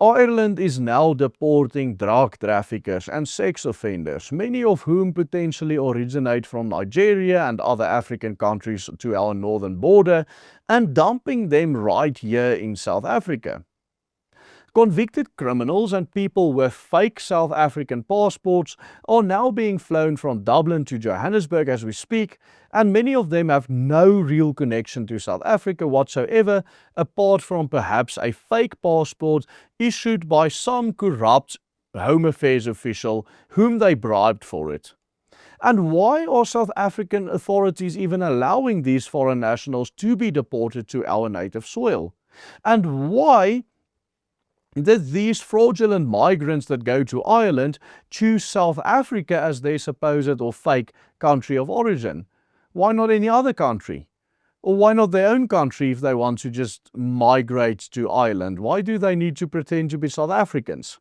Ireland is now deporting drug traffickers and sex offenders, many of whom potentially originate from Nigeria and other African countries to our northern border, and dumping them right here in South Africa. Convicted criminals and people with fake South African passports are now being flown from Dublin to Johannesburg as we speak, and many of them have no real connection to South Africa whatsoever, apart from perhaps a fake passport issued by some corrupt Home Affairs official whom they bribed for it. And why are South African authorities even allowing these foreign nationals to be deported to our native soil? And why did these fraudulent migrants that go to Ireland choose South Africa as their supposed or fake country of origin? Why not any other country? Or why not their own country if they want to just migrate to Ireland? Why do they need to pretend to be South Africans?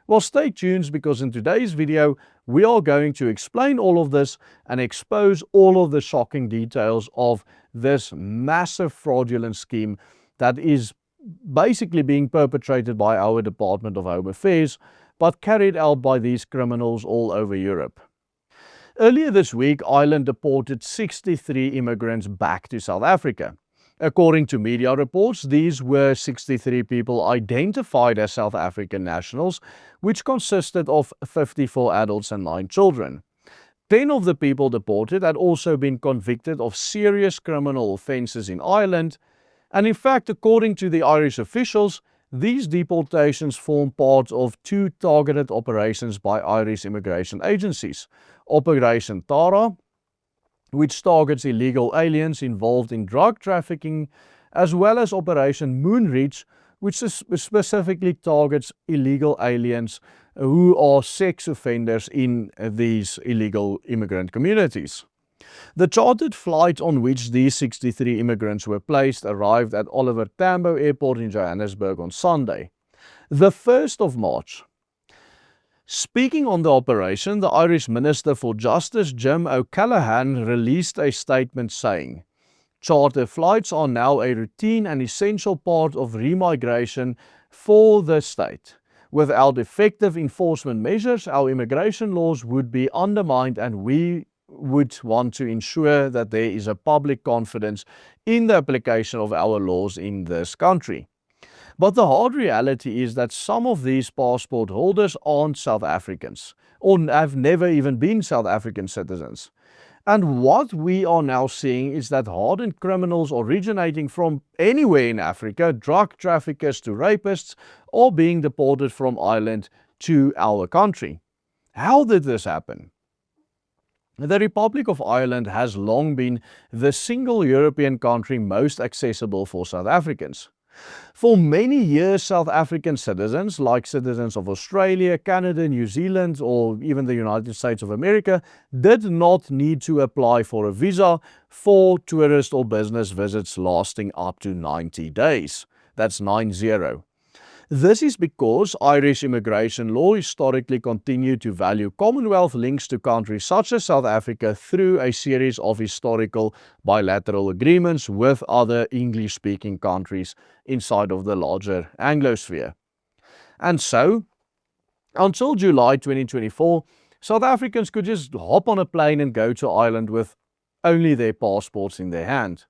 Well, stay tuned, because in today's video we are going to explain all of this and expose all of the shocking details of this massive fraudulent scheme that is basically being perpetrated by our Department of Home Affairs, but carried out by these criminals all over Europe. Earlier this week, Ireland deported 63 immigrants back to South Africa. According to media reports, these were 63 people identified as South African nationals, which consisted of 54 adults and 9 children. 10 of the people deported had also been convicted of serious criminal offences in Ireland. And in fact, according to the Irish officials, these deportations form part of 2 targeted operations by Irish immigration agencies. Operation Tara, which targets illegal aliens involved in drug trafficking, as well as Operation Moonreach, which specifically targets illegal aliens who are sex offenders in these illegal immigrant communities. The chartered flight on which these 63 immigrants were placed arrived at Oliver Tambo Airport in Johannesburg on Sunday, the 1st of March. Speaking on the operation, the Irish Minister for Justice, Jim O'Callaghan, released a statement saying, "Charter flights are now a routine and essential part of remigration for the state. Without effective enforcement measures, our immigration laws would be undermined, and we would want to ensure that there is a public confidence in the application of our laws in this country." But the hard reality is that some of these passport holders aren't South Africans, or have never even been South African citizens. And what we are now seeing is that hardened criminals originating from anywhere in Africa, drug traffickers to rapists, are being deported from Ireland to our country. How did this happen? The Republic of Ireland has long been the single European country most accessible for South Africans. For many years, South African citizens, like citizens of Australia, Canada, New Zealand, or even the United States of America, did not need to apply for a visa for tourist or business visits lasting up to 90 days. That's 90. This is because Irish immigration law historically continued to value Commonwealth links to countries such as South Africa through a series of historical bilateral agreements with other English-speaking countries inside of the larger Anglosphere. And so, until July 2024, South Africans could just hop on a plane and go to Ireland with only their passports in their hand.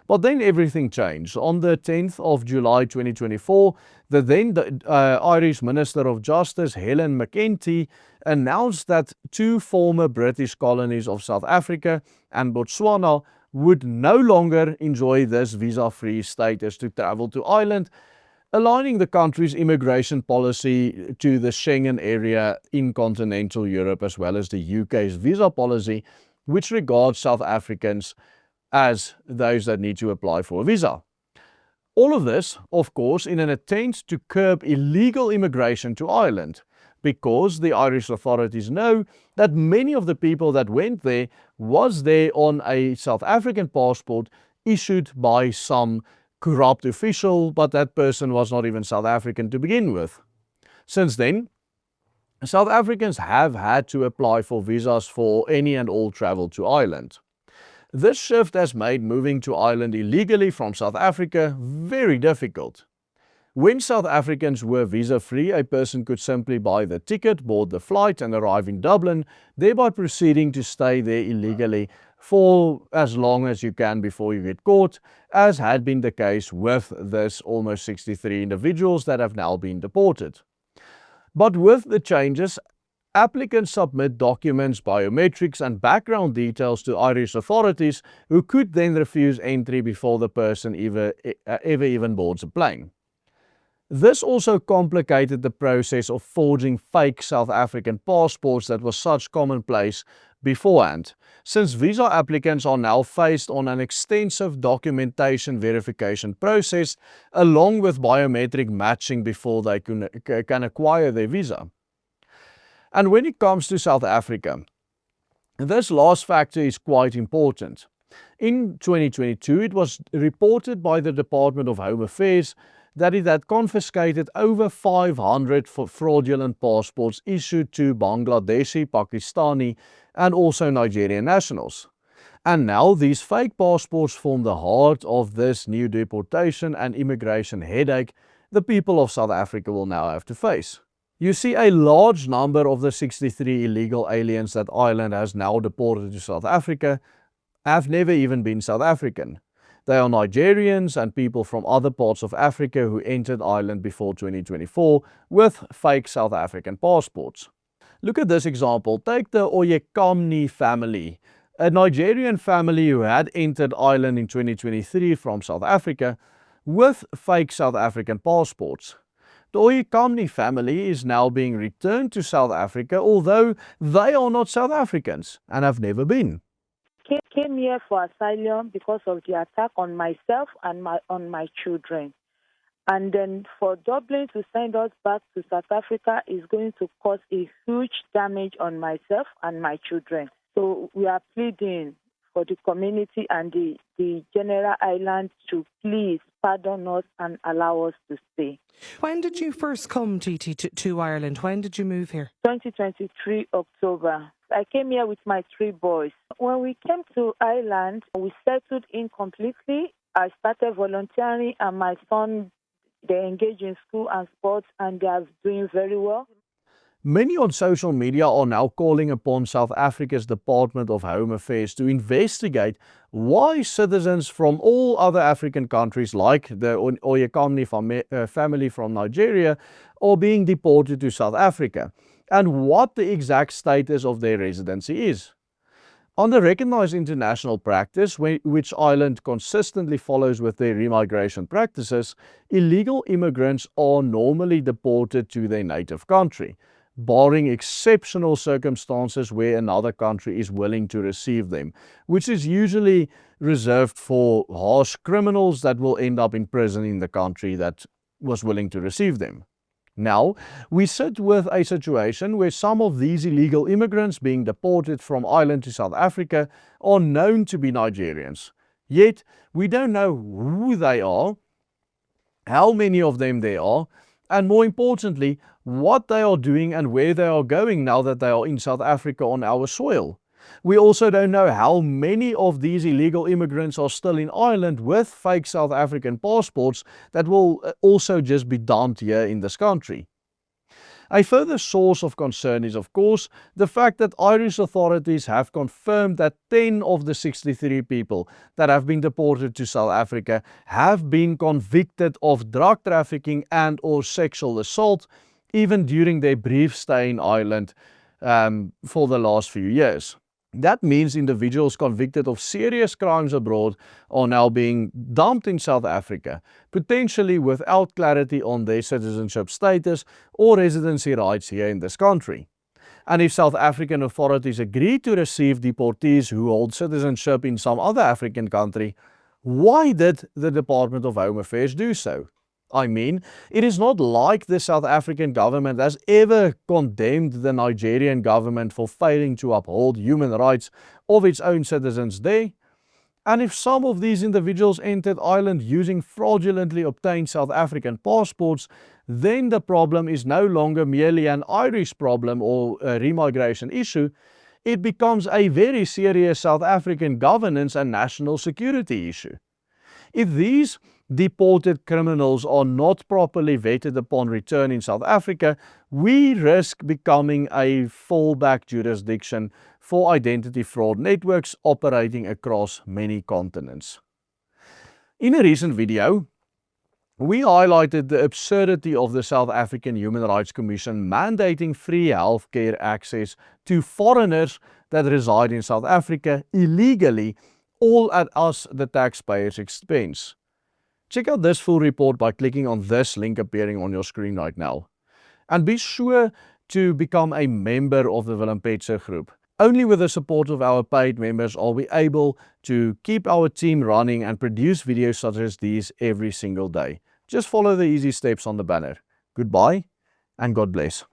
But then everything changed. On the 10th of July 2024, the then Irish Minister of Justice, Helen McEntee, announced that 2 former British colonies of South Africa and Botswana would no longer enjoy this visa-free status to travel to Ireland, aligning the country's immigration policy to the Schengen area in continental Europe, as well as the UK's visa policy, which regards South Africans as those that need to apply for a visa. All of this, of course, in an attempt to curb illegal immigration to Ireland, because the Irish authorities know that many of the people that went there was there on a South African passport issued by some corrupt official, but that person was not even South African to begin with. Since then, South Africans have had to apply for visas for any and all travel to Ireland. This shift has made moving to Ireland illegally from South Africa very difficult. When South Africans were visa-free, a person could simply buy the ticket, board the flight and arrive in Dublin, thereby proceeding to stay there illegally for as long as you can before you get caught, as had been the case with this almost 63 individuals that have now been deported. But with the changes, applicants submit documents, biometrics and background details to Irish authorities, who could then refuse entry before the person ever even boards a plane. This also complicated the process of forging fake South African passports that was such commonplace beforehand, since visa applicants are now faced on an extensive documentation verification process along with biometric matching before they can acquire their visa. And when it comes to South Africa, this last factor is quite important. In 2022, it was reported by the Department of Home Affairs that it had confiscated over 500 fraudulent passports issued to Bangladeshi, Pakistani and also Nigerian nationals. And now these fake passports form the heart of this new deportation and immigration headache the people of South Africa will now have to face. You see, a large number of the 63 illegal aliens that Ireland has now deported to South Africa have never even been South African. They are Nigerians and people from other parts of Africa who entered Ireland before 2024 with fake South African passports. Look at this example. Take the Oyekamni family, a Nigerian family who had entered Ireland in 2023 from South Africa with fake South African passports. The Oyekamni family is now being returned to South Africa, although they are not South Africans and have never been. Came here for asylum because of the attack on myself and on my children. And then for Dublin to send us back to South Africa is going to cause a huge damage on myself and my children. So we are pleading for the community and the general island to please pardon us and allow us to stay. When did you first come, Titi, to Ireland? When did you move here? 2023 October. I came here with my 3 boys. When we came to Ireland, we settled in completely. I started volunteering and my son, they engage in school and sports and they are doing very well. Many on social media are now calling upon South Africa's Department of Home Affairs to investigate why citizens from all other African countries like the Oyekamni family from Nigeria are being deported to South Africa and what the exact status of their residency is. Under recognized international practice, which Ireland consistently follows with their remigration practices, illegal immigrants are normally deported to their native country, barring exceptional circumstances where another country is willing to receive them, which is usually reserved for harsh criminals that will end up in prison in the country that was willing to receive them. Now, we sit with a situation where some of these illegal immigrants being deported from Ireland to South Africa are known to be Nigerians. Yet, we don't know who they are, how many of them there are, and more importantly, what they are doing and where they are going now that they are in South Africa on our soil. We also don't know how many of these illegal immigrants are still in Ireland with fake South African passports that will also just be dumped here in this country. A further source of concern is, of course, the fact that Irish authorities have confirmed that 10 of the 63 people that have been deported to South Africa have been convicted of drug trafficking and or sexual assault, even during their brief stay in Ireland for the last few years. That means individuals convicted of serious crimes abroad are now being dumped in South Africa, potentially without clarity on their citizenship status or residency rights here in this country. And if South African authorities agree to receive deportees who hold citizenship in some other African country, why did the Department of Home Affairs do so? I mean, it is not like the South African government has ever condemned the Nigerian government for failing to uphold human rights of its own citizens there. And if some of these individuals entered Ireland using fraudulently obtained South African passports, then the problem is no longer merely an Irish problem or a remigration issue. It becomes a very serious South African governance and national security issue. If these deported criminals are not properly vetted upon return in South Africa, we risk becoming a fallback jurisdiction for identity fraud networks operating across many continents. In a recent video, we highlighted the absurdity of the South African Human Rights Commission mandating free healthcare access to foreigners that reside in South Africa illegally, all at us, the taxpayers' expense. Check out this full report by clicking on this link appearing on your screen right now. And be sure to become a member of the Willem Petzer Group. Only with the support of our paid members are we able to keep our team running and produce videos such as these every single day. Just follow the easy steps on the banner. Goodbye and God bless.